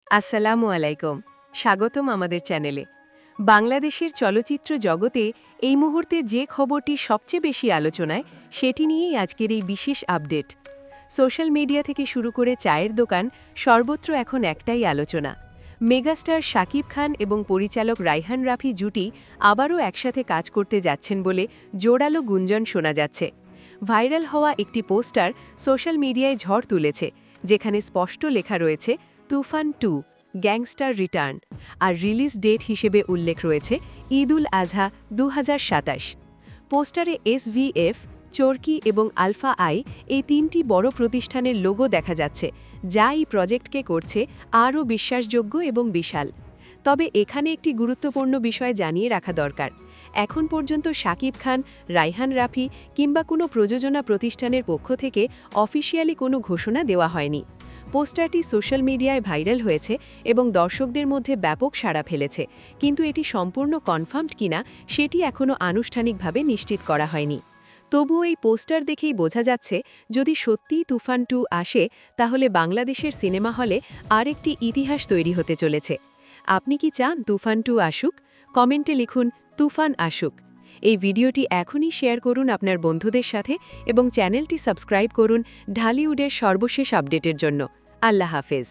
আসসালামু আলাইকুম। স্বাগতম আমাদের চ্যানেলে। বাংলাদেশের চলচ্চিত্র জগতে এই মুহূর্তে যে খবরটি সবচেয়ে বেশি আলোচনায়, সেটি নিয়েই আজকের এই বিশেষ আপডেট। সোশ্যাল মিডিয়া থেকে শুরু করে চায়ের দোকান, সর্বত্র এখন একটাই আলোচনা। মেগাস্টার শাকিব খান এবং পরিচালক রায়হান রাফি জুটি আবারও একসাথে কাজ করতে যাচ্ছেন বলে জোরালো গুঞ্জন শোনা যাচ্ছে। ভাইরাল হওয়া একটি পোস্টার সোশ্যাল মিডিয়ায় ঝড় তুলেছে, যেখানে স্পষ্ট লেখা রয়েছে তুফান 2 গ্যাংস্টার রিটার্ন, আর রিলিজ ডেট হিসেবে উল্লেখ রয়েছে ঈদুল আজহা ২০২৭। পোস্টারে এসভিএফ, চরকি এবং আলফা আই এই তিনটি বড় প্রতিষ্ঠানের লোগো দেখা যাচ্ছে, যা এই প্রজেক্টকে করছে আরও বিশ্বাসযোগ্য এবং বিশাল। তবে এখানে একটি গুরুত্বপূর্ণ বিষয় জানিয়ে রাখা দরকার। এখন পর্যন্ত শাকিব খান, রায়হান রাফি কিংবা কোনো প্রযোজনা প্রতিষ্ঠানের পক্ষ থেকে অফিসিয়ালি কোনো ঘোষণা দেওয়া হয়নি। পোস্টারটি সোশ্যাল মিডিয়ায় ভাইরাল হয়েছে এবং দর্শকদের মধ্যে ব্যাপক সাড়া ফেলেছে, কিন্তু এটি সম্পূর্ণ কনফার্মড কিনা সেটি এখনও আনুষ্ঠানিকভাবে নিশ্চিত করা হয়নি। তবুও এই পোস্টার দেখেই বোঝা যাচ্ছে, যদি সত্যিই তুফান 2 আসে, তাহলে বাংলাদেশের সিনেমা হলে আরেকটি ইতিহাস তৈরি হতে চলেছে। আপনি কি চান তুফান 2 আসুক? কমেন্টে লিখুন তুফান আসুক। এই ভিডিওটি এখনই শেয়ার করুন আপনার বন্ধুদের সাথে এবং চ্যানেলটি সাবস্ক্রাইব করুন ঢালিউডের সর্বশেষ আপডেটের জন্য। আল্লাহ হাফেজ।